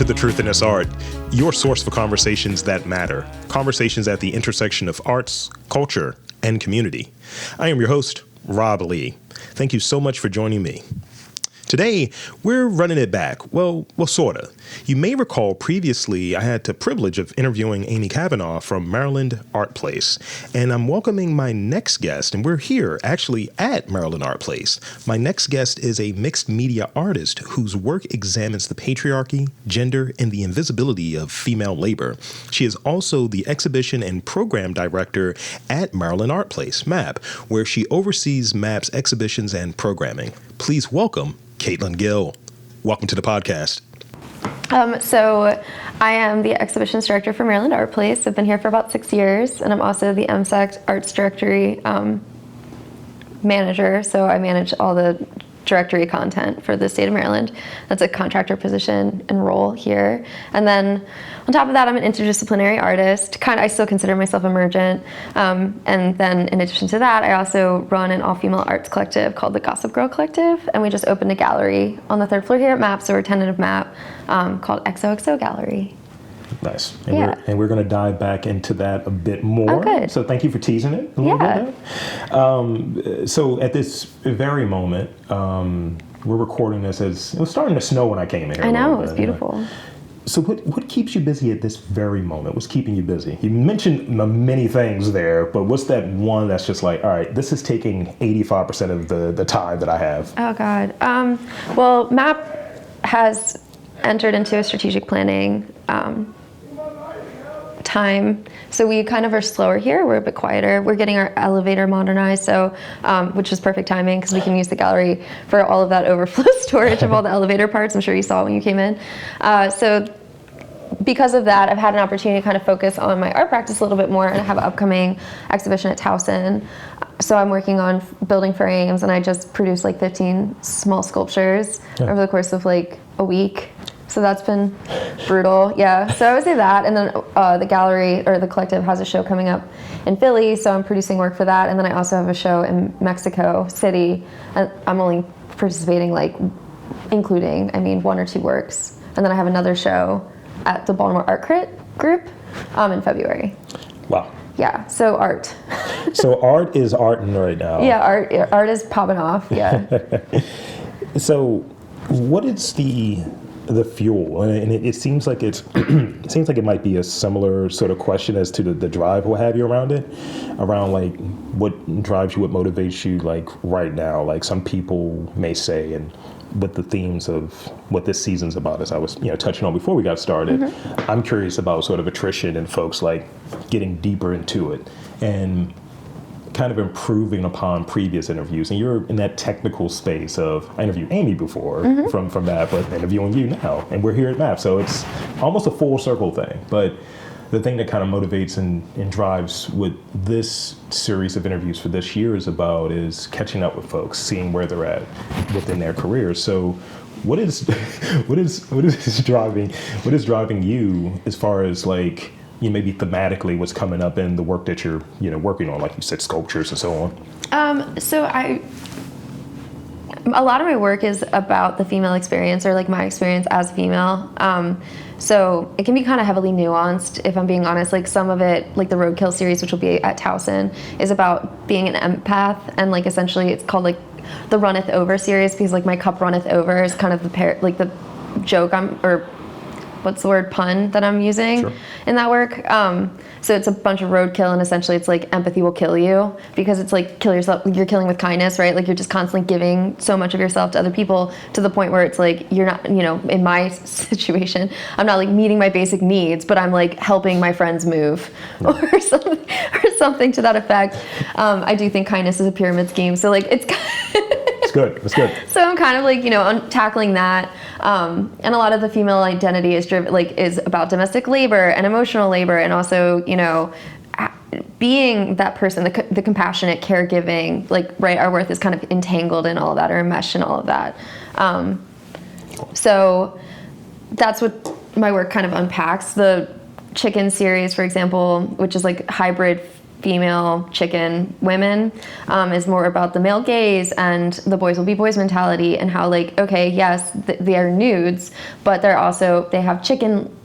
to The Truth in This Art, your source for conversations that matter. Conversations at the intersection of arts, culture, and community. I am your host, Rob Lee. Thank you so much for joining me. Today, we're running it back. Well, sorta. You may recall previously I had the privilege of interviewing Amy Cavanaugh from Maryland Art Place, and I'm welcoming my next guest, and we're here actually at Maryland Art Place. My next guest is a mixed media artist whose work examines the patriarchy, gender, and the invisibility of female labor. She is also the exhibition and program director at Maryland Art Place, MAP, where she oversees MAP's exhibitions and programming. Please welcome Caitlin Gill. Welcome to the podcast. So I am the exhibitions director for Maryland Art Place. I've been here for about 6 years, and I'm also the MSAC Arts Directory manager. So I manage all the directory content for the state of Maryland. That's a contractor position and role here. And then on top of that, I'm an interdisciplinary artist. I still consider myself emergent. And then in addition to that, I also run an all-female arts collective called the Gossip Girl Collective. And we just opened a gallery on the 3rd floor here at MAP, so we're a tenant of MAP, called XOXO Gallery. Nice. And we're going to dive back into that a bit more. Oh, good. So thank you for teasing it a little bit. So at this very moment, we're recording this as it was starting to snow when I came in here. I know, it was beautiful. So what keeps you busy at this very moment? What's keeping you busy? You mentioned many things there, but what's that one that's just like, all right, this is taking 85% of the time that I have? Oh, God. Well, MAP has entered into a strategic planning time. So we kind of are slower here. We're a bit quieter. We're getting our elevator modernized, so which is perfect timing because we can use the gallery for all of that overflow storage of all the elevator parts. I'm sure you saw when you came in. So because of that, I've had an opportunity to kind of focus on my art practice a little bit more, and I have an upcoming exhibition at Towson. So I'm working on building frames, and I just produced like 15 small sculptures over the course of like a week. So that's been brutal, yeah. So I would say that, and then the gallery, or the collective, has a show coming up in Philly, so I'm producing work for that, and then I also have a show in Mexico City, and I'm only participating, including, 1 or 2 works, and then I have another show at the Baltimore Art Group in February. Wow. Yeah, so art. So art is arting right now. Yeah, art is popping off, yeah. So what is the fuel? And it seems like it seems like it might be a similar sort of question as to the drive, what have you, around it, around like what drives you, what motivates you, like right now. Like some people may say, and with the themes of what this season's about, as I was touching on before we got started, I'm curious about sort of attrition and folks like getting deeper into it and kind of improving upon previous interviews. And you're in that technical space of, I interviewed Amy before from MAP, but interviewing you now, and we're here at MAP. So it's almost a full circle thing. But the thing that kind of motivates and drives what this series of interviews for this year is about is catching up with folks, seeing where they're at within their careers. So what is driving you as far as like, maybe thematically what's coming up in the work that you're working on, like you said, sculptures and so on? So a lot of my work is about the female experience, or like my experience as a female. So it can be kind of heavily nuanced, if I'm being honest. Like some of it, like the Roadkill series, which will be at Towson, is about being an empath, and like essentially it's called like the Runneth Over series, because like my cup runneth over is kind of the joke pun that I'm using in that work. So it's a bunch of roadkill, and essentially it's like empathy will kill you, because it's like kill yourself, you're killing with kindness, right? Like you're just constantly giving so much of yourself to other people to the point where it's like you're not, in my situation, I'm not like meeting my basic needs, but I'm like helping my friends move or something to that effect. I do think kindness is a pyramid scheme. So like it's good. That's good. So I'm kind of like, tackling that. And a lot of the female identity is about domestic labor and emotional labor, and also, being that person, the compassionate, caregiving, our worth is kind of entangled in all of that, or enmeshed in all of that. So that's what my work kind of unpacks. The Chicken series, for example, which is like hybrid female chicken women is more about the male gaze and the boys will be boys mentality, and how like, okay, yes, they are nudes, but they have chicken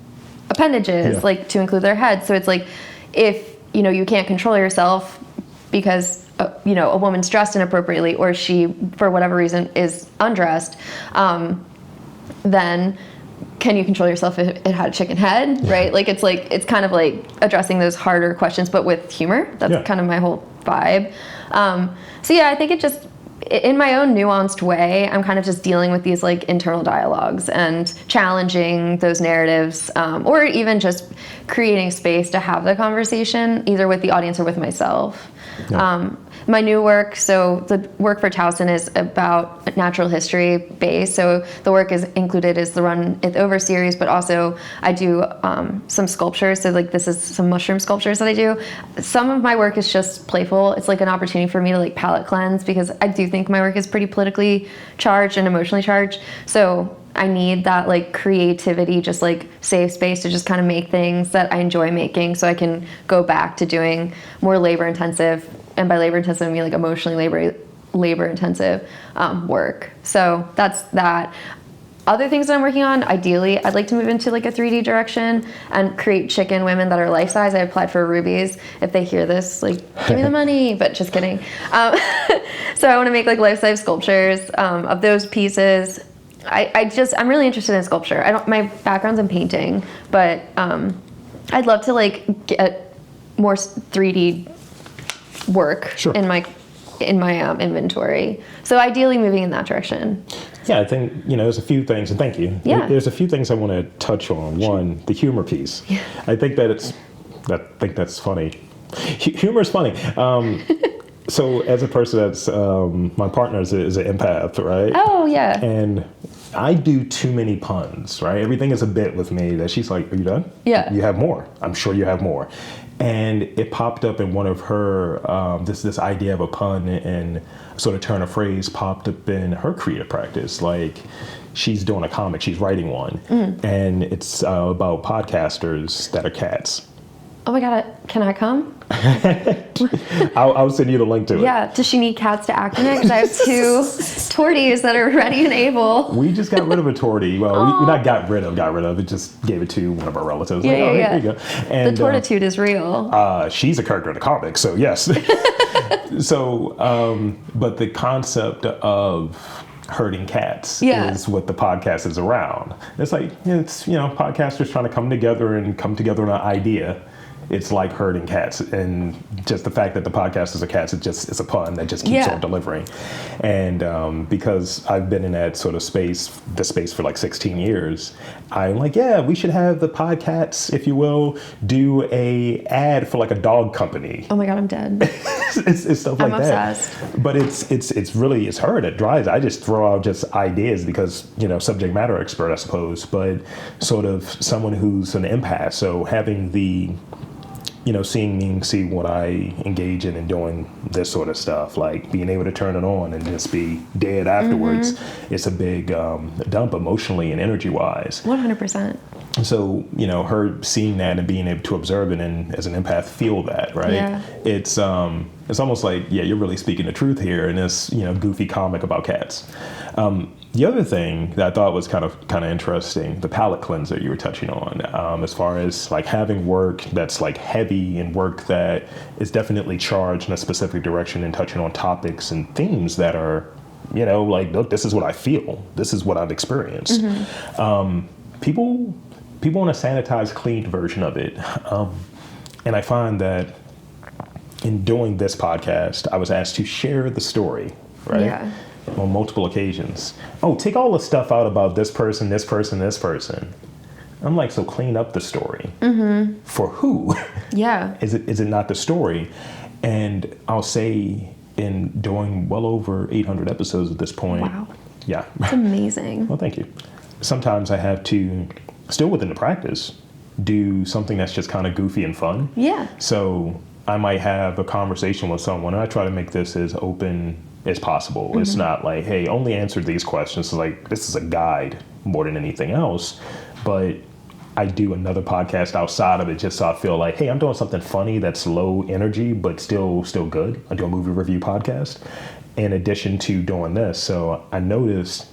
appendages, like to include their heads. So it's like, if you can't control yourself because a woman's dressed inappropriately, or she for whatever reason is undressed, then can you control yourself if it had a chicken head, right? Like it's kind of like addressing those harder questions, but with humor. That's kind of my whole vibe. So yeah, I think it just, in my own nuanced way, I'm kind of just dealing with these like internal dialogues and challenging those narratives, or even just creating space to have the conversation either with the audience or with myself. My new work, so the work for Towson is about natural history based. So the work is included is the Run It Over series, but also I do some sculptures. So like this is some mushroom sculptures that I do. Some of my work is just playful. It's like an opportunity for me to like palette cleanse, because I do think my work is pretty politically charged and emotionally charged. So I need that like creativity, just like safe space to just kind of make things that I enjoy making, so I can go back to doing more labor intensive, and by labor intensive I mean like emotionally labor intensive work. So that's that. Other things that I'm working on, ideally, I'd like to move into like a 3D direction and create chicken women that are life size. I applied for Rubies. If they hear this, like, give me the money, but just kidding. So I want to make like life size sculptures of those pieces. I'm really interested in sculpture. My background's in painting, but I'd love to like get more 3D work in my inventory. So ideally moving in that direction. Yeah, I think, there's a few things, and thank you. Yeah. There's a few things I want to touch on. One, the humor piece. Yeah. I think that's funny. Humor is funny. So as a person that's, my partner is an empath, right? Oh, yeah. And I do too many puns, right? Everything is a bit with me that she's like, are you done? Yeah. You have more. I'm sure you have more. And it popped up in one of her, this idea of a pun and sort of turn of phrase popped up in her creative practice. Like, she's doing a comic, she's writing one, and it's about podcasters that are cats. Oh my God, can I come? I'll send you the link to it. Yeah, does she need cats to act in it? Because I have 2 torties that are ready and able. We just got rid of a tortie. Well, we not got rid of. It just gave it to one of our relatives. Yeah, like, yeah. Here you go. And, the tortitude is real. She's a character in the comic, so yes. So, but the concept of herding cats is what the podcast is around. It's like, it's, podcasters trying to come together on an idea. It's like herding cats, and just the fact that the podcast is a cats, it's a pun that just keeps on delivering. And because I've been in that sort of space for like 16 years, I'm like, yeah, we should have the podcasts, if you will, do a ad for like a dog company. Oh my God, I'm dead. it's stuff like I'm that. obsessed. But it's really her that drives. I just throw out just ideas because, subject matter expert, I suppose, but sort of someone who's an empath. So having the seeing me see what I engage in and doing this sort of stuff, like being able to turn it on and just be dead afterwards, it's a big dump emotionally and energy-wise. 100%. So, her seeing that and being able to observe it and as an empath feel that, right? Yeah. It's almost like, you're really speaking the truth here in this, goofy comic about cats. The other thing that I thought was kind of interesting, the palate cleanser you were touching on, as far as like having work that's like heavy and work that is definitely charged in a specific direction and touching on topics and themes that are, like, look, this is what I feel. This is what I've experienced. People want a sanitized, cleaned version of it. And I find that in doing this podcast, I was asked to share the story, right? Yeah. On multiple occasions. Oh, take all the stuff out about this person, this person, this person. I'm like, so clean up the story. For who? Yeah. Is it not the story? And I'll say, in doing well over 800 episodes at this point. Wow. Yeah. That's amazing. Well, thank you. Sometimes I have to, still within the practice, do something that's just kind of goofy and fun. Yeah. So I might have a conversation with someone, and I try to make this as open as possible. It's not like, hey, only answer these questions. It's like, this is a guide more than anything else. But I do another podcast outside of it just so I feel like, hey, I'm doing something funny that's low energy but still good. I do a movie review podcast in addition to doing this. So I noticed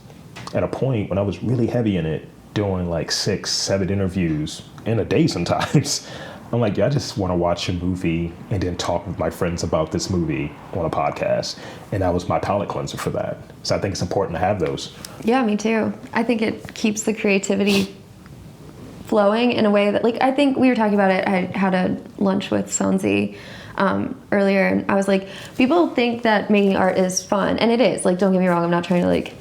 at a point when I was really heavy in it, doing like 6-7 interviews in a day sometimes, I'm like, yeah, I just want to watch a movie and then talk with my friends about this movie on a podcast. And that was my palate cleanser for that. So I think it's important to have those. Yeah, me too. I think it keeps the creativity flowing in a way that, like, I think we were talking about it. I had a lunch with Sonzi earlier, and I was like, people think that making art is fun, and it is. Like, don't get me wrong, I'm not trying to like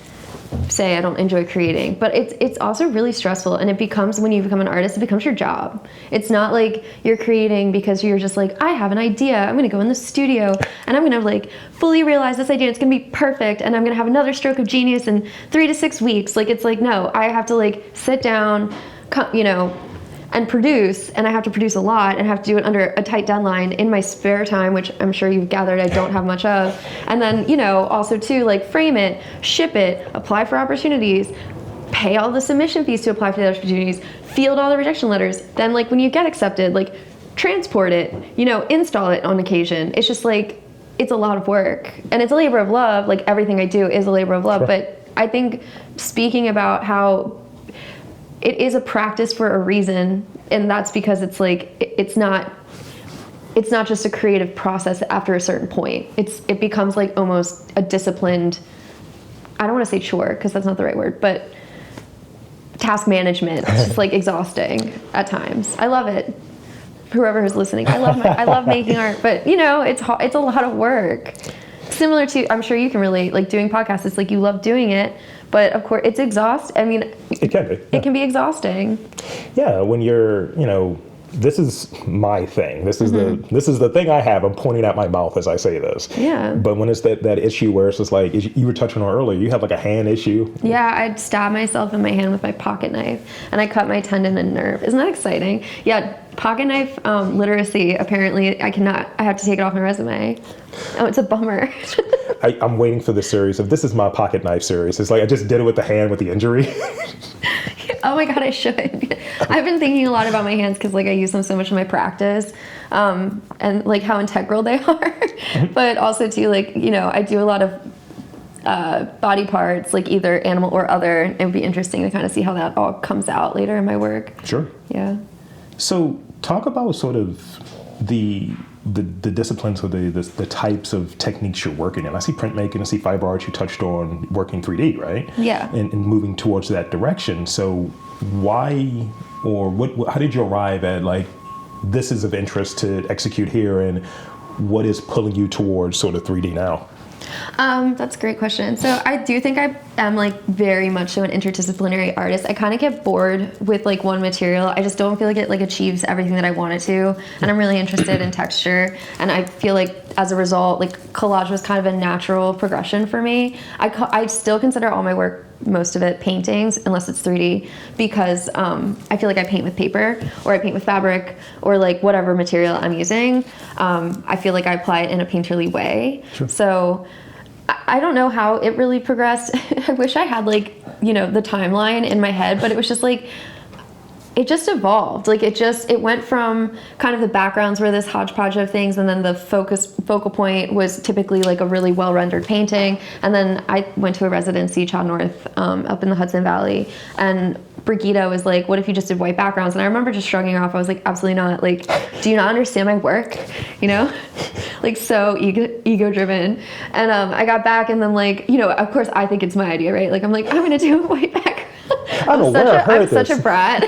say I don't enjoy creating, but it's also really stressful, and it becomes, when you become an artist, it becomes your job. It's not like you're creating because you're just like, I have an idea, I'm gonna go in the studio and I'm gonna like fully realize this idea, it's gonna be perfect, and I'm gonna have another stroke of genius in 3 to 6 weeks. Like, it's like, no, I have to like sit down, you know, and produce, and I have to produce a lot and have to do it under a tight deadline in my spare time, which I'm sure you've gathered I don't have much of. And then, you know, also too, like, frame it, ship it, apply for opportunities, pay all the submission fees to apply for the opportunities, field all the rejection letters. Then, like, when you get accepted, like, transport it, you know, install it on occasion. It's just like, it's a lot of work, and it's a labor of love. Like, everything I do is a labor of love. Sure. But I think speaking about how it is a practice for a reason, and that's because it's like, it's not just a creative process after a certain point. It becomes like almost a disciplined, I don't want to say chore because that's not the right word, but task management. It's just like exhausting at times. I love it. Whoever is listening, I love making art, but you know, it's a lot of work. Similar to, I'm sure you can relate, like doing podcasts, it's like you love doing it, but of course it's exhausting. I mean, it can be. Yeah. It can be exhausting. Yeah, when you're, you know, this is my thing. This is the thing I have. I'm pointing at my mouth as I say this. Yeah. But when it's that issue where it's just like, you were touching on earlier, you have like a hand issue. Yeah, I'd stab myself in my hand with my pocket knife, and I cut my tendon and nerve. Isn't that exciting? Yeah, pocket knife literacy, apparently I have to take it off my resume. Oh, it's a bummer. I'm waiting for the series of, this is my pocket knife series. It's like, I just did it with the hand with the injury. Oh my God, I should. I've been thinking a lot about my hands because like I use them so much in my practice, and like how integral they are. But also too, like, you know, I do a lot of body parts, like either animal or other. It would be interesting to kind of see how that all comes out later in my work. Sure. Yeah. So talk about sort of the disciplines or the types of techniques you're working in. I see printmaking, I see fiber art, you touched on working 3D, right? Yeah. And moving towards that direction. So why, or how did you arrive at like, this is of interest to execute here, and what is pulling you towards sort of 3D now? That's a great question. So I do think I am like very much so an interdisciplinary artist. I kind of get bored with like one material. I just don't feel like it like achieves everything that I want it to. And I'm really interested in texture. And I feel like as a result, like collage was kind of a natural progression for me. I still consider all my work, most of it, paintings, unless it's 3D, because I feel like I paint with paper, or I paint with fabric, or like whatever material I'm using. I feel like I apply it in a painterly way. Sure. So I don't know how it really progressed. I wish I had like, you know, the timeline in my head, but it was just like, it just evolved. Like it went from kind of the backgrounds were this hodgepodge of things, and then the focal point was typically like a really well-rendered painting. And then I went to a residency, Chad North, up in the Hudson Valley, and Brigitte was like, what if you just did white backgrounds? And I remember just shrugging off. I was like, absolutely not. Like, do you not understand my work? You know, like so ego driven. And I got back, and then like, you know, of course I think it's my idea, right? Like I'm like, I'm gonna do a white background. I'm such a brat.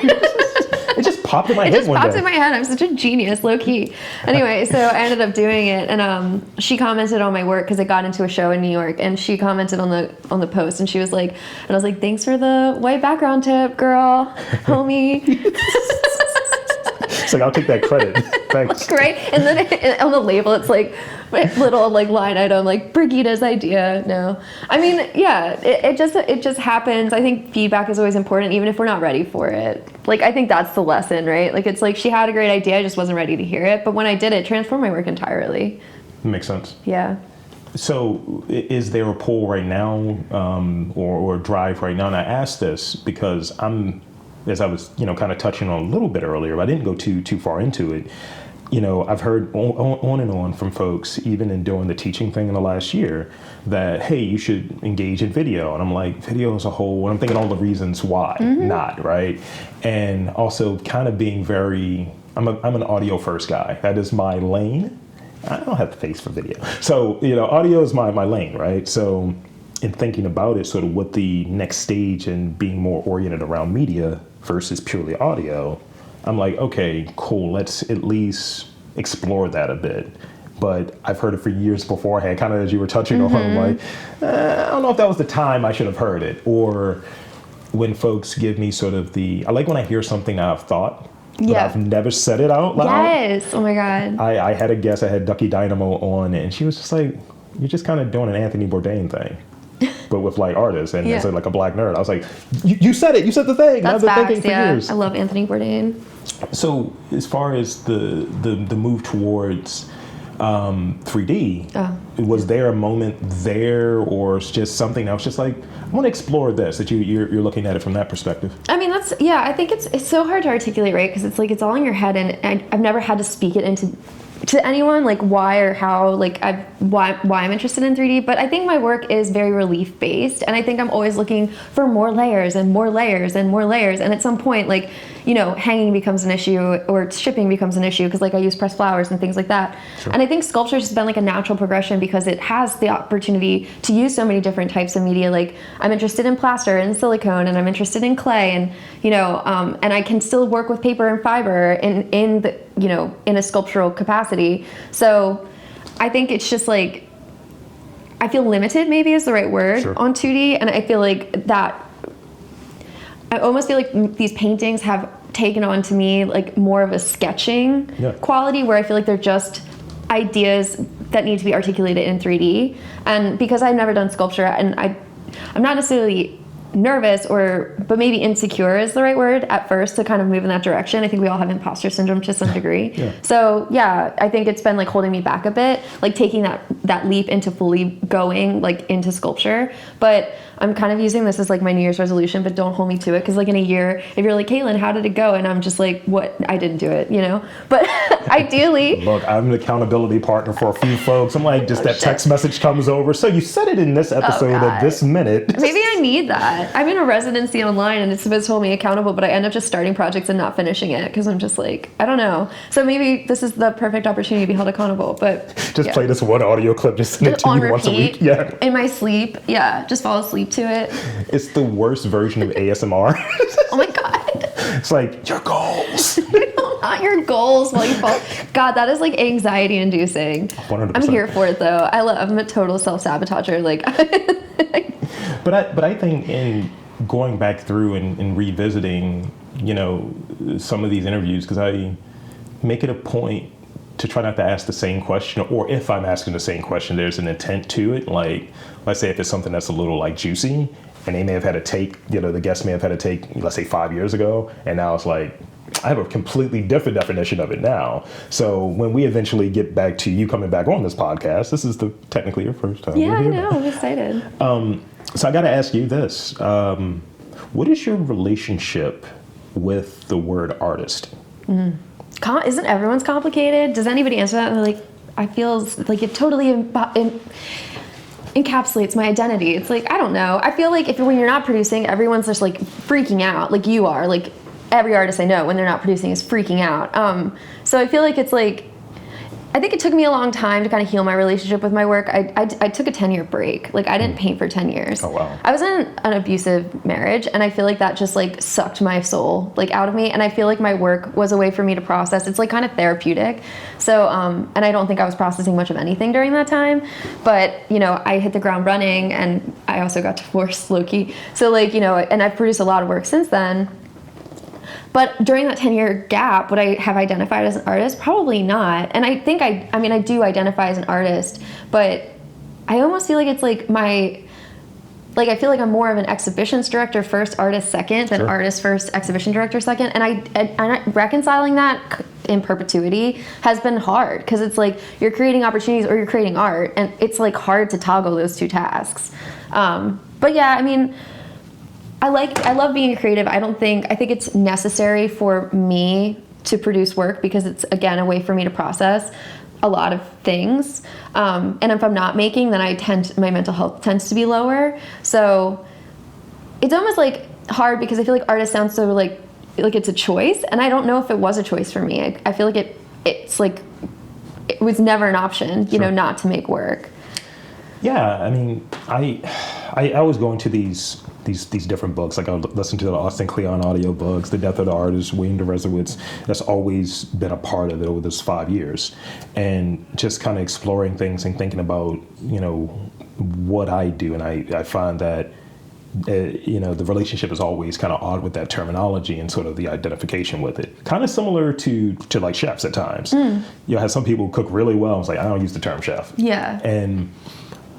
It just popped in my head one day. It just popped in my head. I'm such a genius, low key. Anyway, so I ended up doing it, and she commented on my work because it got into a show in New York, and she commented on the post, and she was like, and I was like, thanks for the white background tip, girl, homie. It's like, I'll take that credit. Thanks. Great. And then on the label, it's like little like line item, like Brigitte's idea. No, I mean, yeah, it just happens. I think feedback is always important, even if we're not ready for it. Like, I think that's the lesson, right? Like, it's like she had a great idea, I just wasn't ready to hear it. But when I did, it transformed my work entirely. Makes sense. Yeah. So is there a pull right now, or a drive right now? And I ask this because I'm as I was, kind of touching on a little bit earlier, but I didn't go too far into it. I've heard on and on from folks, even in doing the teaching thing in the last year, that, hey, you should engage in video. And I'm like, video as a whole, and I'm thinking all the reasons why not, right? And also kind of being I'm an audio first guy. That is my lane. I don't have the face for video. So, audio is my lane, right? So in thinking about it, sort of what the next stage and being more oriented around media versus purely audio, I'm like, okay, cool, let's at least explore that a bit. But I've heard it for years beforehand, kind of as you were touching on, I'm like, I don't know if that was the time I should have heard it. Or when folks give me sort of I like when I hear something I've thought, but I've never said it out loud. Yes, oh my God. I had a guest, I had Ducky Dynamo on, and she was just like, you're just kind of doing an Anthony Bourdain thing. But with like artists and as like a black nerd. I was like, you said it, you said the thing. That's I've been facts, thinking for years. I love Anthony Bourdain. So as far as the move towards 3D, was there a moment there, or just something that was just like, I want to explore this, that you're looking at it from that perspective? I mean, I think it's so hard to articulate, right? Because it's like, it's all in your head, and I've never had to speak it to anyone, like why or how, like why I'm interested in 3D. But I think my work is very relief based, and I think I'm always looking for more layers and more layers and more layers. And at some point, like, hanging becomes an issue, or shipping becomes an issue, because like I use pressed flowers and things like that. Sure. And I think sculpture has been like a natural progression because it has the opportunity to use so many different types of media. Like I'm interested in plaster and silicone, and I'm interested in clay, and and I can still work with paper and fiber in a sculptural capacity. So I think it's just like, I feel limited, maybe is the right word, on 2D, and I feel like that. I almost feel like these paintings have taken on to me like more of a sketching quality, where I feel like they're just ideas that need to be articulated in 3D. And because I've never done sculpture, and I'm not necessarily nervous, but maybe insecure is the right word at first to kind of move in that direction. I think we all have imposter syndrome to some degree. So I think it's been like holding me back a bit, like taking that leap into fully going like into sculpture. But I'm kind of using this as like my New Year's resolution, but don't hold me to it, because like in a year, if you're like, Caitlin, how did it go? And I'm just like, what? I didn't do it, But ideally, look, I'm an accountability partner for a few folks. I'm like, just text message comes over. So you said it in this episode at this minute. Maybe I need that. I'm in a residency online, and it's supposed to hold me accountable, but I end up just starting projects and not finishing it because I'm just like, I don't know. So maybe this is the perfect opportunity to be held accountable. But just play this one audio clip, just send it to you once a week. In my sleep. Just fall asleep to it. It's the worst version of ASMR. Oh my God. It's like, your goals. No, not your goals while you fall. God, that is like anxiety inducing. 100%. I'm here for it though. I'm a total self-sabotager. Like, But I think in going back through and revisiting, some of these interviews, because I make it a point to try not to ask the same question, or if I'm asking the same question, there's an intent to it. Like, let's say if it's something that's a little like juicy, and they may have had a take, the guest may have had a take, let's say 5 years ago, and now it's like, I have a completely different definition of it now. So when we eventually get back to you coming back on this podcast, this is technically your first time. Yeah, I know, I'm excited. So I got to ask you this. What is your relationship with the word artist? Isn't everyone's complicated? Does anybody answer that? And they're like, I feel like it totally encapsulates my identity. It's like, I don't know. I feel like when you're not producing, everyone's just like freaking out, like you are. Like every artist I know, when they're not producing, is freaking out. So I feel like it's like, I think it took me a long time to kind of heal my relationship with my work. I took a 10-year break. Like I didn't paint for 10 years. Oh, wow. I was in an abusive marriage, and I feel like that just like sucked my soul like out of me. And I feel like my work was a way for me to process. It's like kind of therapeutic. So, and I don't think I was processing much of anything during that time, but I hit the ground running, and I also got divorced low-key. So like, and I've produced a lot of work since then. But during that 10-year gap, would I have identified as an artist? Probably not. And I think I do identify as an artist, but I almost feel like it's like I feel like I'm more of an exhibitions director first, artist second, than artist first, exhibition director second. And I reconciling that in perpetuity has been hard, because it's like you're creating opportunities or you're creating art, and it's like hard to toggle those two tasks. But yeah, I mean, I love being creative. I think it's necessary for me to produce work because it's, again, a way for me to process a lot of things. And if I'm not making, then my mental health tends to be lower. So it's almost like hard because I feel like artist sounds so like it's a choice. And I don't know if it was a choice for me. I feel like it's like, it was never an option, you know, not to make work. Yeah, I mean, I was going to these different books. Like I would listen to the Austin Kleon audio books, The Death of the Artist, William Deresiewicz. That's always been a part of it over this 5 years. And just kind of exploring things and thinking about, you know, what I do. And I find that, you know, the relationship is always kind of odd with that terminology and sort of the identification with it. Kind of similar to like chefs at times. You have some people cook really well. It's like, I don't use the term chef. Yeah. And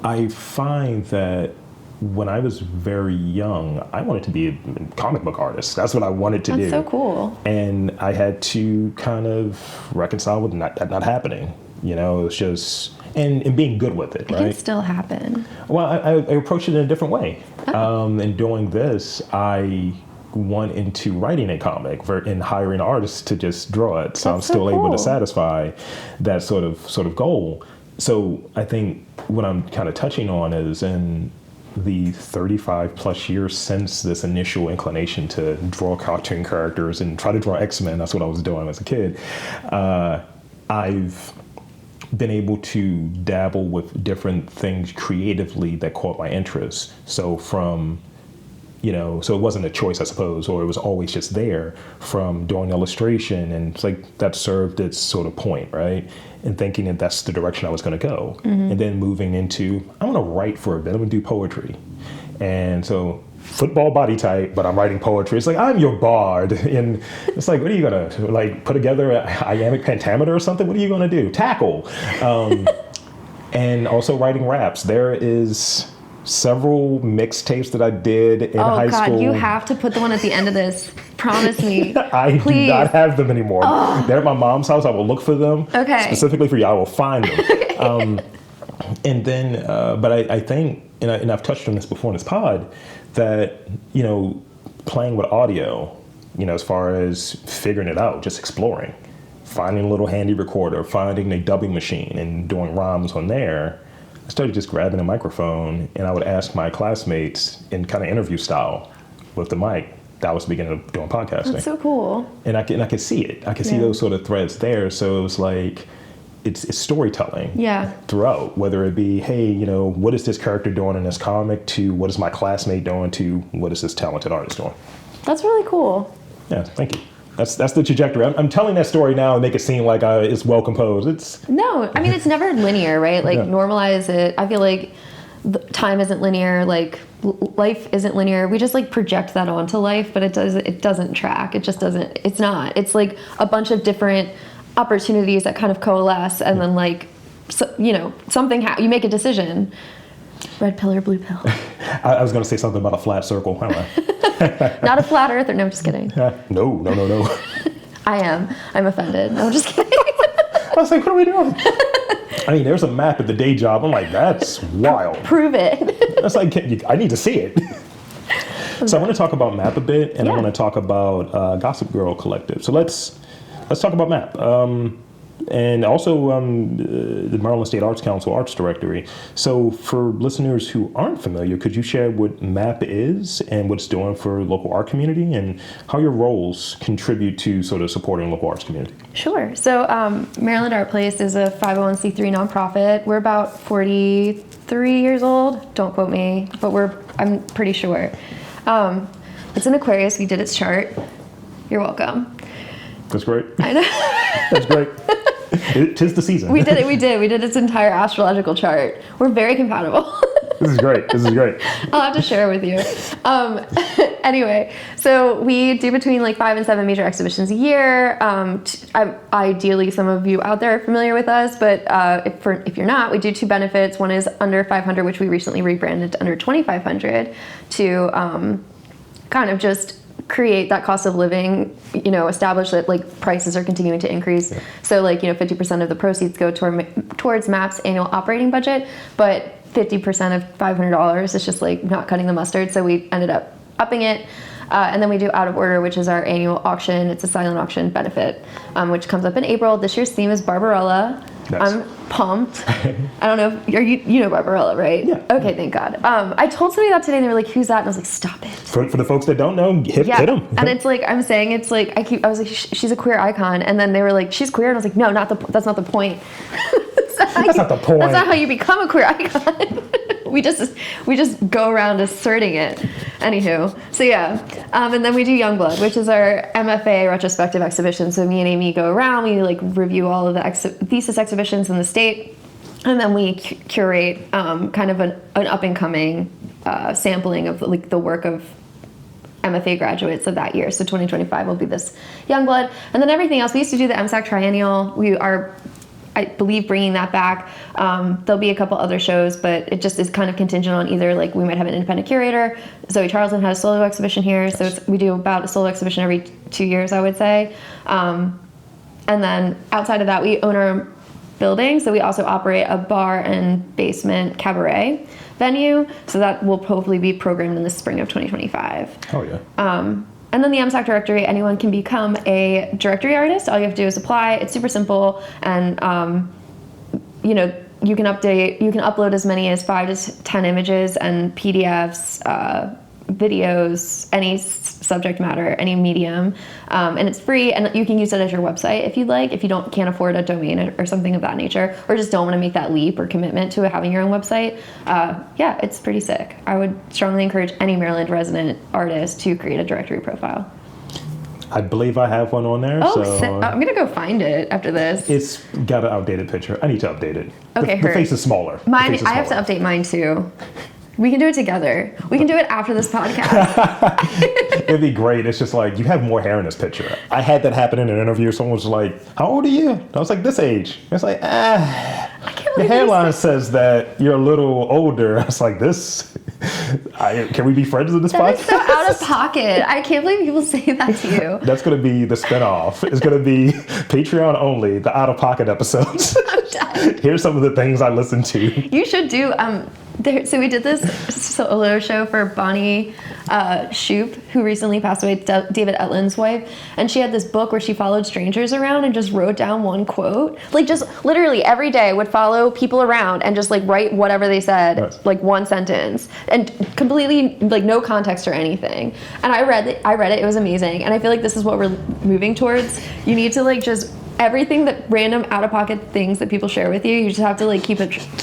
I find that when I was very young, I wanted to be a comic book artist. That's what I wanted to do. That's so cool. And I had to kind of reconcile with that not happening. You know, it was just, and being good with it, right? It can still happen. Well, I approached it in a different way. And doing this, I went into writing a comic and hiring artists to just draw it. So I'm still able to satisfy that sort of goal. So I think what I'm kind of touching on is in the 35 plus years since this initial inclination to draw cartoon characters and try to draw X-Men, that's what I was doing as a kid, I've been able to dabble with different things creatively that caught my interest. So from, you know, so it wasn't a choice, I suppose, or it was always just there, from doing illustration, and it's like that served its sort of point, right? And thinking that that's the direction I was going to go. And then moving into, I'm going to write for a bit, I'm going to do poetry. And so football body type, but I'm writing poetry. It's like, I'm your bard. And it's like, what are you going to, like, put together an iambic pentameter or something? What are you going to do? Tackle. And also writing raps. There is several mixtapes that I did in high school. Oh God, you have to put the one at the end of this. Promise me. I do not have them anymore. They're at my mom's house. I will look for them. Okay. Specifically for you. I will find them. And then, but I think, and I've touched on this before in this pod, that, you know, playing with audio, you know, as far as figuring it out, just exploring, finding a little handy recorder, finding a dubbing machine and doing rhymes on there. I started just grabbing a microphone and I would ask my classmates in kind of interview style with the mic. That was the beginning of doing podcasting. That's so cool. And I could see it. I could see those sort of threads there. So it was like, it's storytelling throughout, whether it be, hey, you know, what is this character doing in this comic, to what is my classmate doing, to what is this talented artist doing. That's really cool. Yeah, thank you. That's the trajectory. I'm telling that story now and make it seem like it's well composed. No, I mean, it's never linear, right? Like normalize it. I feel like time isn't linear. Like life isn't linear. We just like project that onto life, but it doesn't track. It just doesn't. It's not. It's like a bunch of different opportunities that kind of coalesce, and then like, so, you know, you make a decision. Red pill or blue pill. I was going to say something about a flat circle. I don't know. Not a flat earther. No, I'm just kidding. No. I am. I'm offended. No, I'm just kidding. I was like, what are we doing? I mean, there's a map at the day job. I'm like, that's wild. Prove it. That's like, I need to see it. So I want to talk about MAP a bit, and I want to talk about Gossip Girl Collective. So let's talk about MAP. And also the Maryland State Arts Council Arts Directory. So for listeners who aren't familiar, could you share what MAP is and what it's doing for local art community, and how your roles contribute to sort of supporting local arts community? Sure. So Maryland Art Place is a 501c3 nonprofit. We're about 43 years old. Don't quote me, but I'm pretty sure. It's in Aquarius. We did its chart. You're welcome. That's great. I know. That's great. Tis the season. We did it. We did its entire astrological chart. We're very compatible. This is great. I'll have to share with you. Anyway, so we do between like 5 and 7 major exhibitions a year. Ideally, some of you out there are familiar with us, but if you're not, we do 2 benefits. One is under 500, which we recently rebranded to under 2,500 to kind of just create that cost of living, you know, establish that like prices are continuing to increase. Yeah. So like, you know, 50% of the proceeds go towards MAP's annual operating budget, but 50% of $500 is just like not cutting the mustard. So we ended up upping it. And then we do Out of Order, which is our annual auction. It's a silent auction benefit, which comes up in April. This year's theme is Barbarella. Nice. I'm pumped. I don't know if you know Barbarella, right? Yeah. Okay, thank God. I told somebody that today, and they were like, "Who's that?" And I was like, "Stop it." For the folks that don't know, hit them. And it's like I'm saying, it's like I was like, she's a queer icon, and then they were like, "She's queer," and I was like, "No, that's not the point." That's not the point. That's not how you become a queer icon. we just go around asserting it. Anywho, so yeah, and then we do Youngblood, which is our MFA retrospective exhibition. So me and Amy go around, we like review all of the thesis exhibitions in the state, and then we curate kind of an up and coming sampling of like the work of MFA graduates of that year. So 2025 will be this Youngblood, and then everything else. We used to do the MSAC Triennial. We are, I believe, bringing that back. There'll be a couple other shows, but it just is kind of contingent on either like we might have an independent curator. Zoe Charlton has a solo exhibition here, so we do about a solo exhibition every 2 years, I would say. And then outside of that, we own our building, so we also operate a bar and basement cabaret venue. So that will hopefully be programmed in the spring of 2025. Oh yeah. And then the MSAC directory, anyone can become a directory artist. All you have to do is apply. It's super simple, and you can upload as many as 5 to 10 images and PDFs, videos, any subject matter, any medium, and it's free. And you can use it as your website if you'd like. If you can't afford a domain or something of that nature, or just don't want to make that leap or commitment to having your own website, yeah, it's pretty sick. I would strongly encourage any Maryland resident artist to create a directory profile. I believe I have one on there. Oh, so I'm gonna go find it after this. It's got an outdated picture. I need to update it. Okay, the face is smaller. Mine, I have to update mine too. We can do it together. We can do it after this podcast. It'd be great. It's just like, you have more hair in this picture. I had that happen in an interview. Someone was like, "How old are you?" I was like, "This age." It's like, your hairline says that you're a little older. I was like, can we be friends in this podcast? That's so out of pocket. I can't believe people say that to you. That's going to be the spinoff. It's going to be Patreon only, the out of pocket episodes. I'm done. Here's some of the things I listen to. You should do, so we did this solo show for Bonnie Shoup, who recently passed away, David Etlin's wife, and she had this book where she followed strangers around and just wrote down one quote. Like, just literally every day would follow people around and just like write whatever they said, nice. Like one sentence, and completely like no context or anything. And I read it, it was amazing. And I feel like this is what we're moving towards. You need to like just everything that random out-of-pocket things that people share with you, you just have to like keep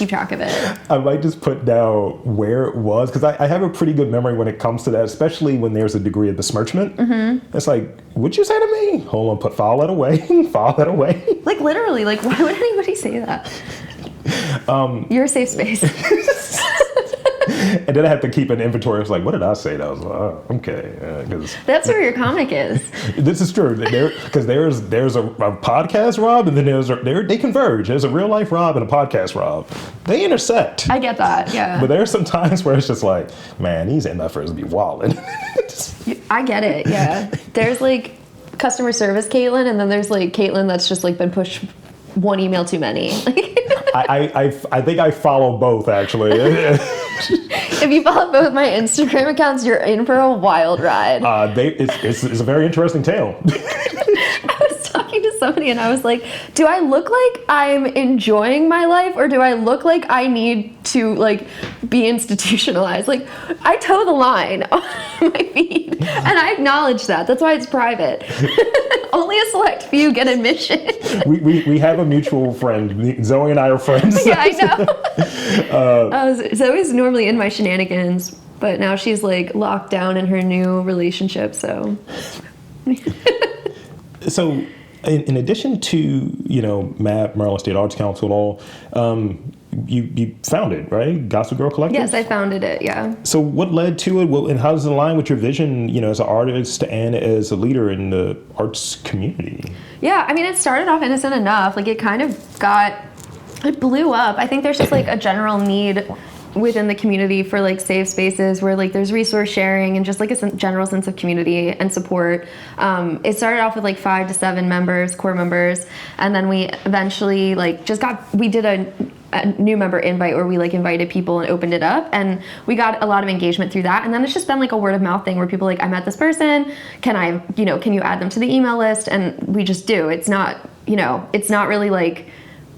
track of it. I might just put down where it was, because I have a pretty good memory when it comes to that, especially when there's a degree of besmirchment. Mm-hmm. It's like, what'd you say to me? Hold on, file that away. File that away. Like literally, like why would anybody say that? You're a safe space. And then I have to keep an inventory. I was like, what did I say? I was like, oh, okay. That's where your comic is. This is true. Because there's a podcast Rob, and then they converge. There's a real life Rob and a podcast Rob. They intersect. I get that, yeah. But there's some times where it's just like, man, these MFers be wildin'. I get it, yeah. There's like customer service Caitlin, and then there's like Caitlin that's just like been pushed one email too many. I think I follow both, actually. If you follow both my Instagram accounts, you're in for a wild ride. It's a very interesting tale. I was talking to somebody and I was like, do I look like I'm enjoying my life, or do I look like I need to like be institutionalized? Like, I toe the line on my feed, and I acknowledge that. That's why it's private. Only a select few get admission. We have a mutual friend. Zoe and I are friends. Yeah, I know. Zoe's normally in my shenanigans, but now she's like locked down in her new relationship, so. So, in addition to, MAP, Maryland State Arts Council, and all, you founded, right? Gospel Girl Collective? Yes, I founded it, yeah. So what led to it? Well, and how does it align with your vision, as an artist and as a leader in the arts community? Yeah, I mean, it started off innocent enough. Like, it blew up. I think there's just like a general need within the community for like safe spaces where like there's resource sharing and just like a general sense of community and support. It started off with like 5 to 7 members, core members, and then we eventually like we did a new member invite where we like invited people and opened it up, and we got a lot of engagement through that. And then it's just been like a word of mouth thing where people are like, I met this person, can you add them to the email list? And we just do. It's not really like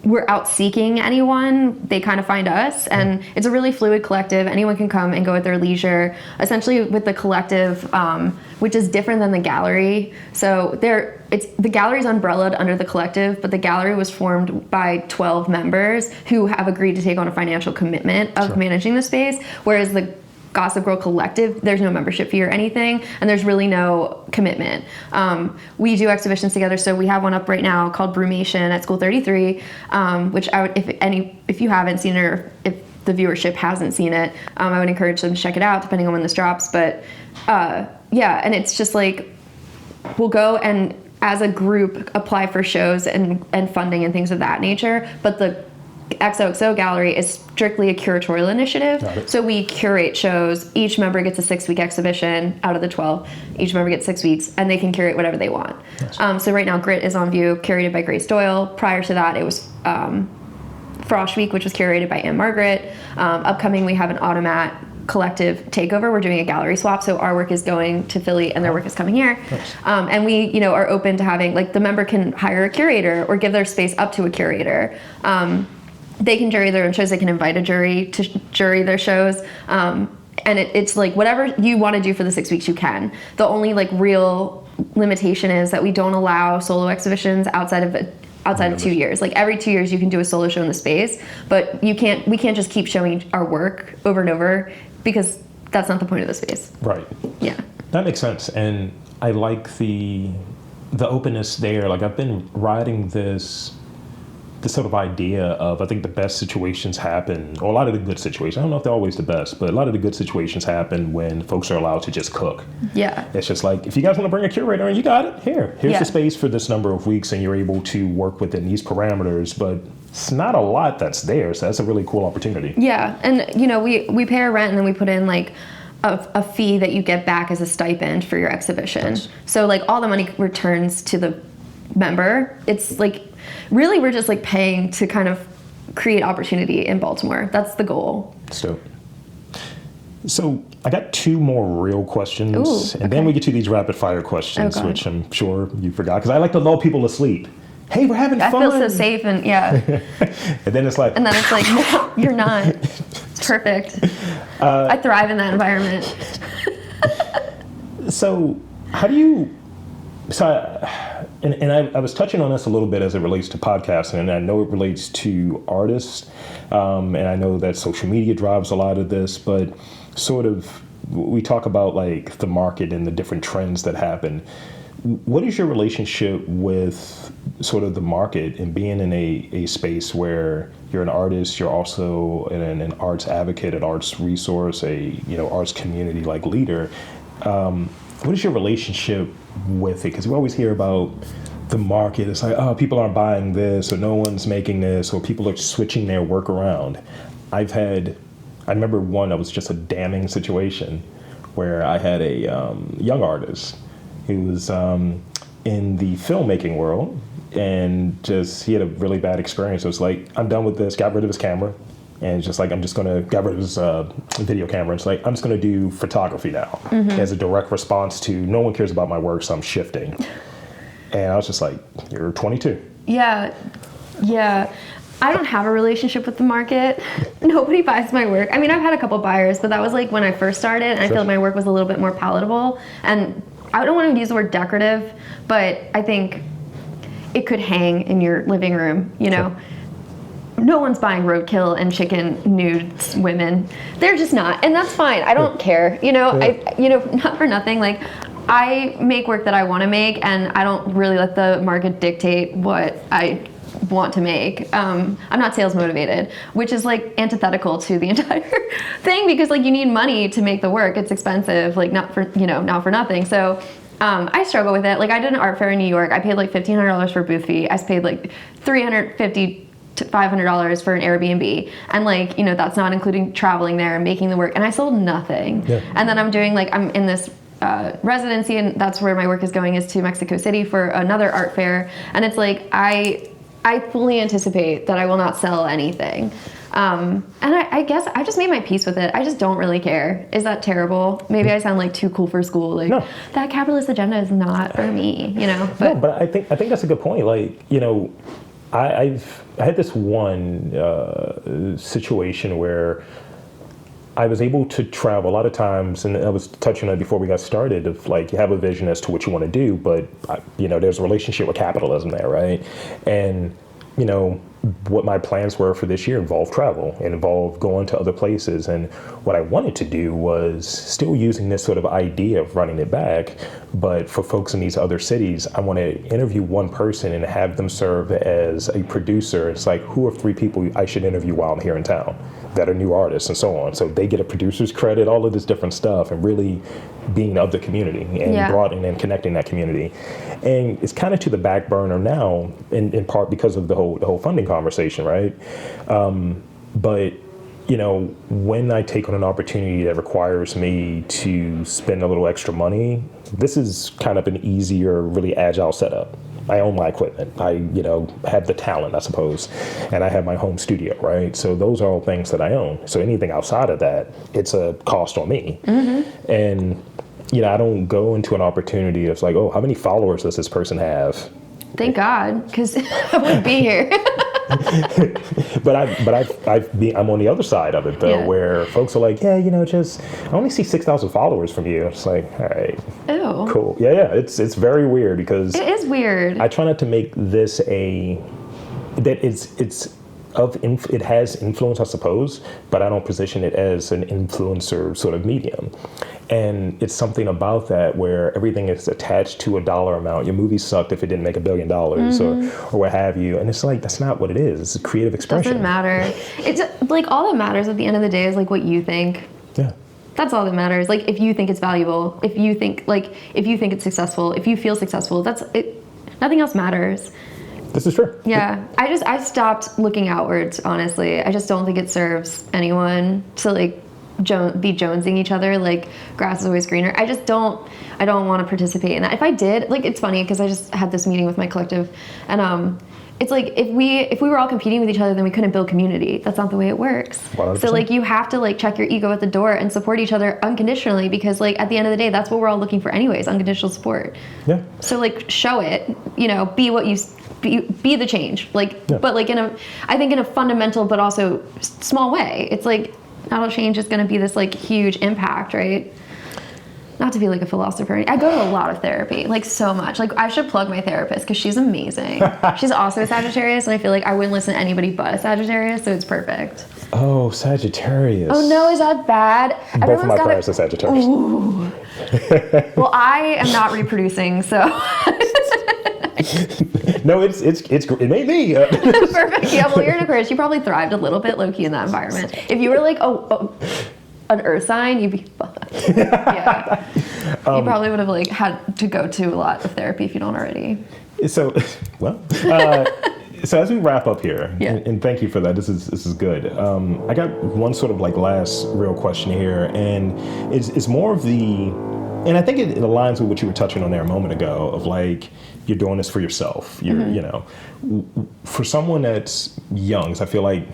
we're out seeking anyone. They kind of find us, and it's a really fluid collective. Anyone can come and go at their leisure. Essentially with the collective, which is different than the gallery. So the gallery's umbrellaed under the collective, but the gallery was formed by 12 members who have agreed to take on a financial commitment of managing the space, whereas the Gossip Girl Collective, there's no membership fee or anything, and there's really no commitment. We do exhibitions together, so we have one up right now called Brumation at School 33, which I would, if you haven't seen it, or if the viewership hasn't seen it, I would encourage them to check it out, depending on when this drops. But and it's just like, we'll go and as a group apply for shows and funding and things of that nature, but the XOXO Gallery is strictly a curatorial initiative. So we curate shows. Each member gets a 6-week exhibition out of the 12. Each member gets 6 weeks, and they can curate whatever they want. Nice. So right now, Grit is on view, curated by Grace Doyle. Prior to that, it was Frosh Week, which was curated by Anne Margaret. Upcoming, we have an Automat collective takeover. We're doing a gallery swap, so our work is going to Philly and their work is coming here. Nice. And we are open to having, like, the member can hire a curator or give their space up to a curator. They can jury their own shows. They can invite a jury to jury their shows. And it's like whatever you want to do for the 6 weeks, you can. The only like real limitation is that we don't allow solo exhibitions outside of 2 years. Like every 2 years you can do a solo show in the space, but we can't just keep showing our work over and over, because that's not the point of the space. Right. Yeah. That makes sense. And I like the openness there. Like I've been riding this sort of idea of, I think the best situations happen, or a lot of the good situations, I don't know if they're always the best, but a lot of the good situations happen when folks are allowed to just cook. Yeah. It's just like, if you guys want to bring a curator, and you got it, here's the space for this number of weeks, and you're able to work within these parameters, but it's not a lot that's there, so that's a really cool opportunity. Yeah, and we pay our rent, and then we put in like a fee that you get back as a stipend for your exhibition. Nice. So like all the money returns to the member. It's like, really, we're just like paying to kind of create opportunity in Baltimore. That's the goal. So I got 2 more real questions, and then we get to these rapid fire questions, which I'm sure you forgot, because I like to lull people to sleep. Hey, we're having fun. I feel so safe, and and then it's like, no, you're not. It's perfect. I thrive in that environment. So how do you? I was touching on this a little bit as it relates to podcasting, and I know it relates to artists, and I know that social media drives a lot of this, but sort of we talk about like the market and the different trends that happen. What is your relationship with sort of the market and being in a space where you're an artist, you're also an arts advocate, an arts resource, arts community like leader? What is your relationship with it? Because we always hear about the market. It's like, oh, people aren't buying this, or no one's making this, or people are switching their work around. I remember one that was just a damning situation where I had a young artist who was in the filmmaking world, and he had a really bad experience. It was like, I'm done with this, got rid of his camera. And it's just like, got rid of his video camera. It's like, I'm just going to do photography now as a direct response to, no one cares about my work, so I'm shifting. And I was just like, you're 22. Yeah. I don't have a relationship with the market. Nobody buys my work. I mean, I've had a couple buyers, but that was like when I first started, and I feel like my work was a little bit more palatable. And I don't want to use the word decorative, but I think it could hang in your living room, know? No one's buying roadkill and chicken nudes women. They're just not, and that's fine. I don't care. Not for nothing. Like, I make work that I want to make, and I don't really let the market dictate what I want to make. I'm not sales motivated, which is like antithetical to the entire thing, because like you need money to make the work. It's expensive, like not for nothing. So I struggle with it. Like, I did an art fair in New York. I paid like $1,500 for a booth fee. I paid like $350 to $500 for an Airbnb, and like, that's not including traveling there and making the work, and I sold nothing. And then I'm in this residency, and that's where my work is going, is to Mexico City for another art fair, and it's like I fully anticipate that I will not sell anything. And I guess I just made my peace with it. I just don't really care. Is that terrible? Maybe I sound like too cool for school. Like, No. that capitalist agenda is not for me, you know? No, but I think that's a good point. Like, you know, I had this one situation where I was able to travel a lot of times, and I was touching on it before we got started, of like, you have a vision as to what you want to do, but, you know, there's a relationship with capitalism there, right? And, you know, what my plans were for this year involved travel and involved going to other places. And what I wanted to do was still using this sort of idea of running it back, but for folks in these other cities, I want to interview one person and have them serve as a producer. It's like, who are 3 people I should interview while I'm here in town that are new artists and so on. So they get a producer's credit, all of this different stuff, and really being of the community and broadening and connecting that community. And it's kind of to the back burner now, in part because of the whole funding conversation, right? But, you know, when I take on an opportunity that requires me to spend a little extra money, this is kind of an easier, really agile setup. I own my equipment. I, you know, have the talent, I suppose, and I have my home studio, right? So those are all things that I own. So anything outside of that, it's a cost on me. Mm-hmm. And, you know, I don't go into an opportunity of like, oh, how many followers does this person have? Thank God, because I wouldn't be here. But I'm on the other side of it though, where folks are like, yeah, you know, just I only see 6,000 followers from you. It's like, all right, ew, cool, yeah. It's very weird because it is weird. I try not to make this it has influence, I suppose, but I don't position it as an influencer sort of medium. And it's something about that where everything is attached to a dollar amount. Your movie sucked if it didn't make $1 billion or what have you. And it's like, that's not what it is. It's a creative expression. Doesn't matter. It's like, all that matters at the end of the day is like what you think. Yeah. That's all that matters. Like, if you think it's valuable, if you think it's successful, if you feel successful, that's it. Nothing else matters. This is true. Yeah. I stopped looking outwards, honestly. I just don't think it serves anyone to like be jonesing each other like grass is always greener. I don't want to participate in that. If I did, like, it's funny because I just had this meeting with my collective, and it's like, if we were all competing with each other, then we couldn't build community. That's not the way it works. 100%. So like, you have to like check your ego at the door and support each other unconditionally, because like at the end of the day, that's what we're all looking for anyways, unconditional support. Yeah. So like, show it, you know, be what you be the change, like, but like I think in a fundamental but also small way. It's like, not all change is going to be this like huge impact, right? Not to be like a philosopher. I go to a lot of therapy, like so much. Like, I should plug my therapist because she's amazing. She's also a Sagittarius, and I feel like I wouldn't listen to anybody but a Sagittarius, so it's perfect. Oh, Sagittarius. Oh no, is that bad? Both of my parents are Sagittarius. Ooh. Well, I am not reproducing, so. No, it may be. Perfect. Yeah, well, you're an Aquarius. You probably thrived a little bit low-key in that environment. If you were like an earth sign, you'd be yeah. You probably would have like had to go to a lot of therapy if you don't already. So, well, so as we wrap up here, and thank you for that. This is good. I got one sort of like last real question here, and it's more of the, and I think it aligns with what you were touching on there a moment ago of like, you're doing this for yourself. You're, you know, for someone that's young, so I feel like,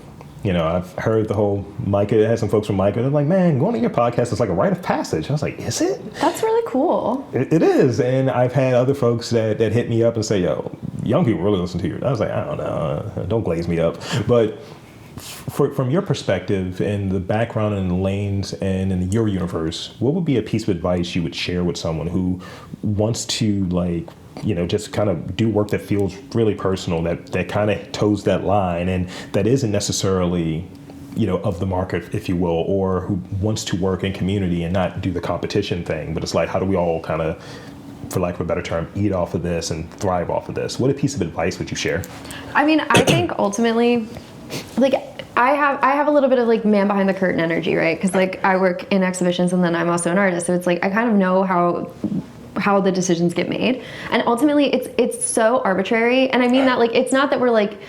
you know, I've heard the whole Micah, I had some folks from Micah, they're like, man, going to your podcast is like a rite of passage. I was like, is it? That's really cool. It is. And I've had other folks that hit me up and say, yo, young people really listen to you. I was like, I don't know, don't glaze me up. But from your perspective and the background and the lanes and in your universe, what would be a piece of advice you would share with someone who wants to like, you know, just kind of do work that feels really personal, that kind of toes that line and that isn't necessarily, you know, of the market, if you will, or who wants to work in community and not do the competition thing, but it's like, how do we all kind of, for lack of a better term, eat off of this and thrive off of this? What a piece of advice would you share? I mean, I think ultimately, like, I have a little bit of like man behind the curtain energy, right? Because like I work in exhibitions and then I'm also an artist, so it's like I kind of know how the decisions get made, and ultimately it's so arbitrary. And I mean that, like, it's not that we're like,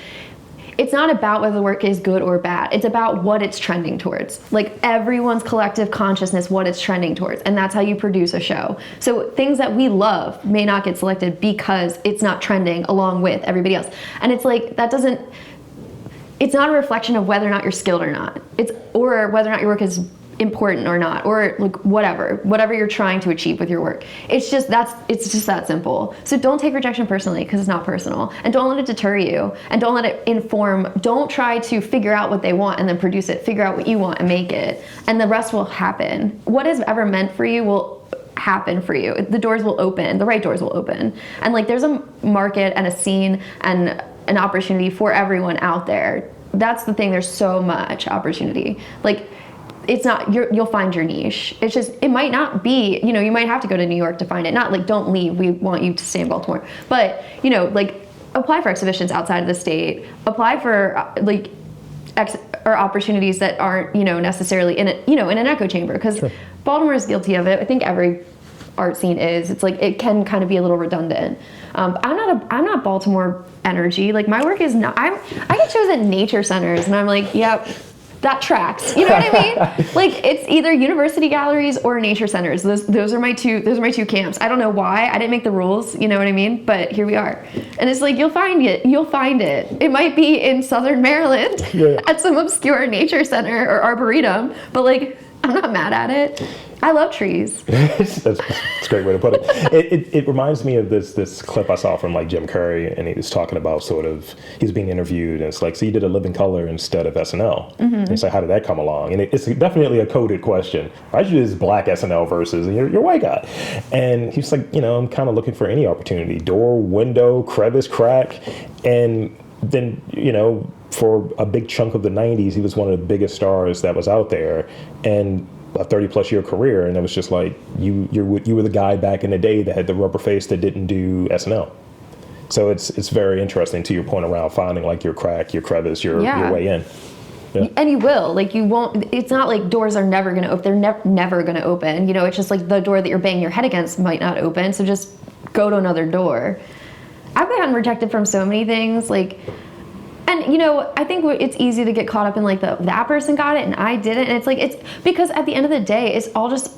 it's not about whether the work is good or bad. It's about what it's trending towards. Like everyone's collective consciousness, what it's trending towards, and that's how you produce a show. So things that we love may not get selected because it's not trending along with everybody else. And it's like, that doesn't. it's not a reflection of whether or not you're skilled or not. Or whether or not your work is important or not, or like whatever you're trying to achieve with your work. It's just that simple. So don't take rejection personally, because it's not personal, and don't let it deter you, and don't let it inform. Don't try to figure out what they want and then produce it. Figure out what you want and make it, and the rest will happen. What is ever meant for you will happen for you. The doors will open. The right doors will open. And like, there's a market and a scene and an opportunity for everyone out there. That's the thing. There's so much opportunity. Like, it's not, you'll find your niche. It's just, it might not be, you know, you might have to go to New York to find it. Not like, don't leave, we want you to stay in Baltimore. But, you know, like, apply for exhibitions outside of the state. Apply for, like, or opportunities that aren't, you know, necessarily in it, you know, in an echo chamber. Because sure. Baltimore is guilty of it. I think every art scene is. It's like, it can kind of be a little redundant. I'm not Baltimore energy. Like, my work is not, I get chosen at nature centers, and I'm like, yep. That tracks. You know what I mean? Like, it's either university galleries or nature centers. Those are my two camps. I don't know why. I didn't make the rules, you know what I mean? But here we are. And it's like, you'll find it. It might be in Southern Maryland at some obscure nature center or arboretum, but like, I'm not mad at it. I love trees. That's a great way to put it. It reminds me of this clip I saw from like Jim Carrey, and he was talking about sort of, he's being interviewed, and it's like, so you did A Living Color instead of SNL. Mm-hmm. And it's like, how did that come along? And it's definitely a coded question. Why'd you do this black SNL versus you're white guy? And he's like, you know, I'm kind of looking for any opportunity, door, window, crevice, crack. And then, you know, for a big chunk of the 90s, he was one of the biggest stars that was out there, and a 30-plus year career, and it was just like, you were the guy back in the day that had the rubber face that didn't do SNL. So it's very interesting, to your point around finding like your crack, your crevice, your way in. Yeah. And you will, like, you won't, it's not like doors are never going to open. They're never going to open. You know, it's just like the door that you're banging your head against might not open, so just go to another door. I've gotten rejected from so many things, like, and, you know, I think it's easy to get caught up in, like, that person got it and I didn't. And it's like, it's because at the end of the day, it's all just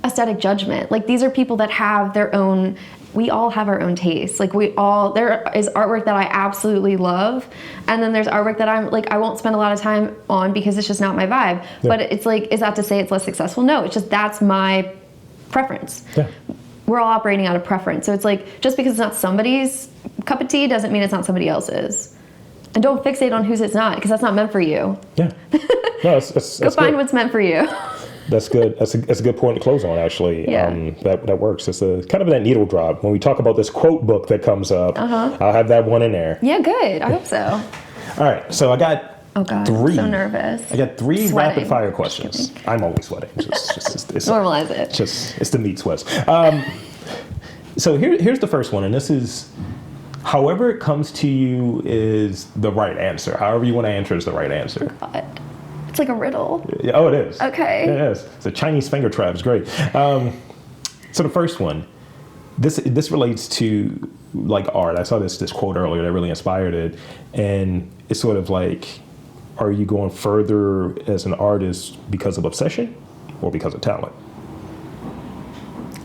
aesthetic judgment. Like, these are people that have their own, we all have our own tastes. Like, there is artwork that I absolutely love. And then there's artwork that I'm like, I won't spend a lot of time on because it's just not my vibe. Yeah. But it's like, is that to say it's less successful? No, it's just, that's my preference. Yeah. We're all operating out of preference. So it's like, just because it's not somebody's cup of tea doesn't mean it's not somebody else's. And don't fixate on whose it's not, because that's not meant for you. Yeah. No, that's go find good. What's meant for you. That's good. That's a good point to close on, actually. Yeah. That works. It's a kind of that needle drop. When we talk about this quote book that comes up, I'll have that one in there. Yeah, good. I hope so. All right. So I got three. I'm so nervous. I got three rapid fire questions. I'm always sweating. It's normalize it. It's the meat sweats. So here's the first one, and this is, however it comes to you is the right answer. However you want to answer is the right answer. God. It's like a riddle. Oh, it is. Okay. It is. It's a Chinese finger trap. It's great. So the first one, this relates to like art. I saw this quote earlier that really inspired it, and it's sort of like, are you going further as an artist because of obsession or because of talent?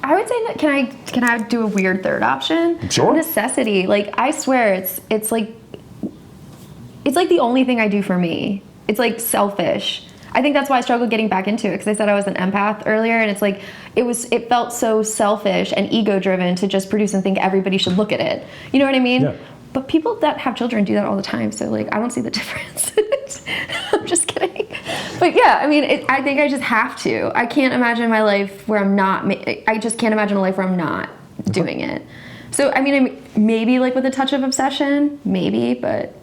I would say, can I do a weird third option? Sure. Necessity. Like, I swear it's like the only thing I do for me. It's like selfish. I think that's why I struggled getting back into it, because I said I was an empath earlier, and it's like it felt so selfish and ego driven to just produce and think everybody should look at it. You know what I mean? Yeah. But people that have children do that all the time, so like, I don't see the difference. I'm just kidding. But yeah, I mean, I think I just have to. I can't imagine my life where I'm not. I just can't imagine a life where I'm not doing it. So I mean, maybe like with a touch of obsession, maybe, but.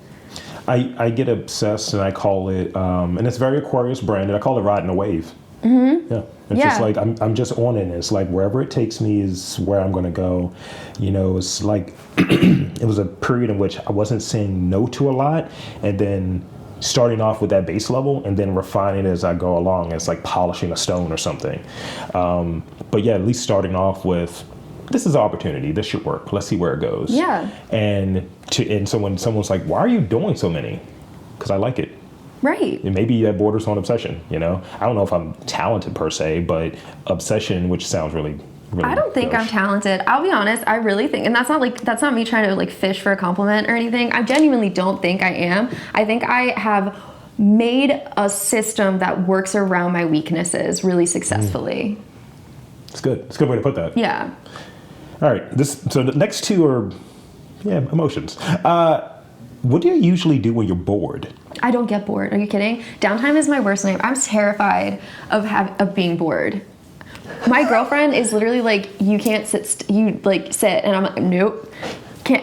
I get obsessed, and I call it, and it's very Aquarius branded. I call it riding a wave. Mm-hmm. Yeah. It's just like, I'm just on it. It's like, wherever it takes me is where I'm going to go. You know, it's like, it was a period in which I wasn't saying no to a lot, and then starting off with that base level and then refining it as I go along. It's like polishing a stone or something. But yeah, at least starting off with, this is an opportunity. This should work. Let's see where it goes. Yeah. And someone's like, why are you doing so many? Because I like it. Right. And maybe that borders on obsession, you know? I don't know if I'm talented per se, but obsession, which sounds really really I don't think gosh. I'm talented. I'll be honest. I really think, and that's not me trying to like fish for a compliment or anything. I genuinely don't think I am. I think I have made a system that works around my weaknesses really successfully. It's good. It's a good way to put that. Yeah. All right. So the next two are, emotions. What do you usually do when you're bored? I don't get bored. Are you kidding? Downtime is my worst nightmare. I'm terrified of being bored. My girlfriend is literally like, you can't sit, and I'm like, nope.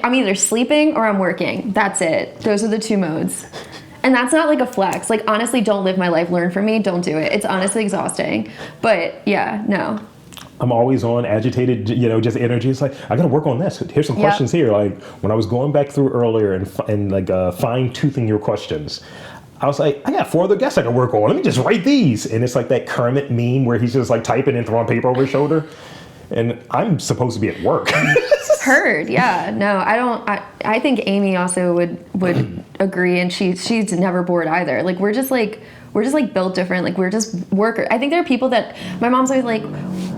I'm either sleeping or I'm working. That's it. Those are the two modes. And that's not like a flex. Like, honestly, don't live my life. Learn from me. Don't do it. It's honestly exhausting. But yeah, no. I'm always on agitated, just energy. It's like, I got to work on this. Here's some questions here. Like when I was going back through earlier and fine toothing your questions, I was like, I got 4 other guests I can work on. Let me just write these. And it's like that Kermit meme where he's just like typing and throwing paper over his shoulder. And I'm supposed to be at work. Heard, yeah. No, I don't. I think Amy also would agree, and she's never bored either. Like we're just built different. Like we're just workers. I think there are people that my mom's always like,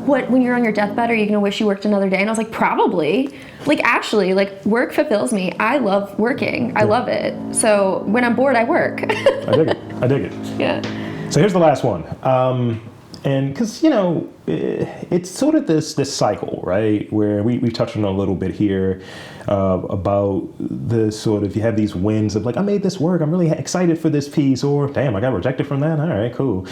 "What? When you're on your deathbed, are you gonna wish you worked another day?" And I was like, probably. Like actually, like work fulfills me. I love working. I love it. So when I'm bored, I work. I dig it. Yeah. So here's the last one. And because, it's sort of this cycle, right? Where we've touched on a little bit here about the sort of, you have these wins of like, I made this work. I'm really excited for this piece. Or, damn, I got rejected from that. All right, cool.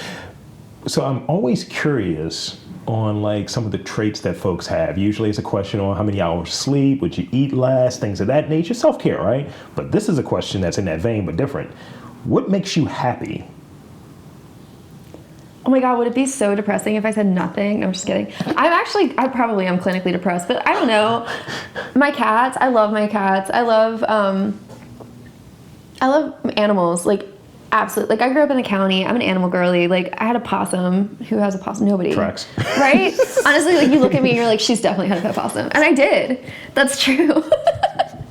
So I'm always curious on like some of the traits that folks have. Usually it's a question on how many hours sleep, would you eat less, things of that nature, self-care, right? But this is a question that's in that vein, but different. What makes you happy? Oh my God, would it be so depressing if I said nothing? No, I'm just kidding. I probably am clinically depressed, but I don't know. My cats, I love my cats. I love animals, like absolutely. Like I grew up in the county. I'm an animal girly. Like I had a possum. Who has a possum? Nobody. Tracks. Right? Honestly, like you look at me and you're like, she's definitely had a pet possum. And I did. That's true.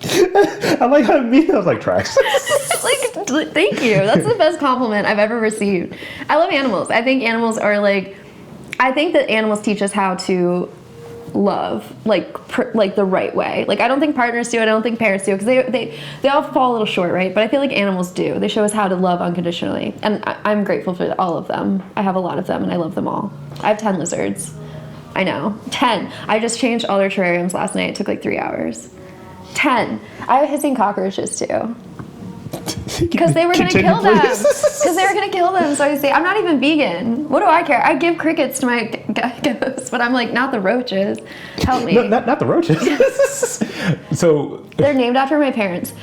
I like how I was like, tracks. Like, thank you. That's the best compliment I've ever received. I love animals. I think animals are I think that animals teach us how to love, like the right way. Like I don't think partners do. I don't think parents do, because they all fall a little short, right? But I feel like animals do. They show us how to love unconditionally, and I'm grateful for all of them. I have a lot of them, and I love them all. I have 10 lizards. I know, 10. I just changed all their terrariums last night. It took like 3 hours. 10. I have hissing cockroaches too. Because they were going to kill them. Because they were going to kill them. So I say, I'm not even vegan. What do I care? I give crickets to my geckos, but I'm like, not the roaches. Help me. No, not the roaches. So they're named after my parents.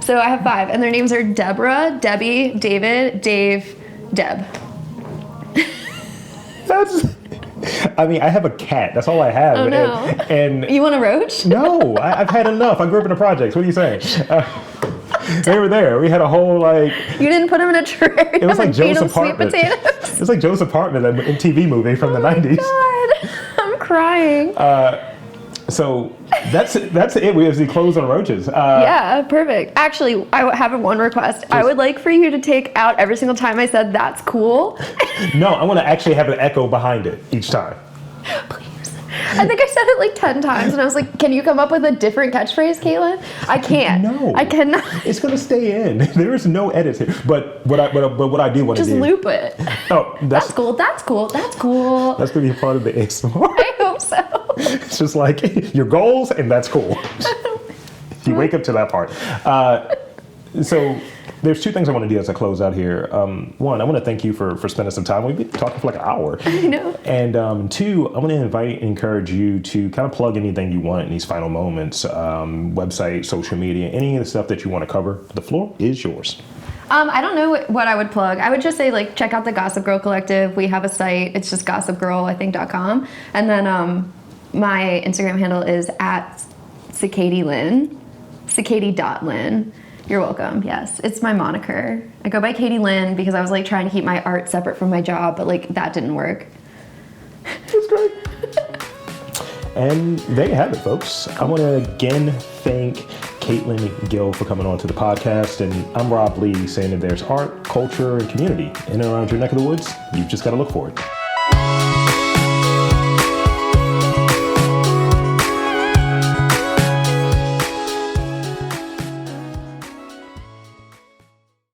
So I have 5, and their names are Deborah, Debbie, David, Dave, Deb. I have a cat. That's all I have. Oh, no. And you want a roach? No, I've had enough. I grew up in the projects. What are you saying? They were there. We had a whole You didn't put them in a tray. It was like Joe's Apartment. Apartment. It was like Joe's Apartment, an MTV movie from the 90s. God, I'm crying. So that's it. We have the close on roaches. Yeah, perfect. Actually, I have one request. I would like for you to take out every single time I said that's cool. No, I want to actually have an echo behind it each time. Please. I think I said it like 10 times, and I was like, can you come up with a different catchphrase, Caitlin? I can't. No. I cannot. It's going to stay in. There is no edit here. But what I do want to do. Just loop it. Oh, that's cool. That's cool. That's cool. That's going to be part of the ASMR. I hope so. It's just like your goals, and that's cool. You wake up to that part. So there's 2 things I want to do as I close out here. One, I want to thank you for spending some time. We've been talking for like an hour. I know. And 2, I want to encourage you to kind of plug anything you want in these final moments, website, social media, any of the stuff that you want to cover. The floor is yours. I don't know what I would plug. I would just say check out the Gossip Girl Collective. We have a site. It's just gossipgirl.com. And then my Instagram handle is @CicadiLynn, Cicady.Lynn. You're welcome. Yes, it's my moniker. I go by Katie Lynn because I was trying to keep my art separate from my job, but that didn't work. That's great. And there you have it, folks. I want to again thank Caitlin Gill for coming on to the podcast. And I'm Rob Lee, saying that there's art, culture, and community in and around your neck of the woods. You've just got to look for it.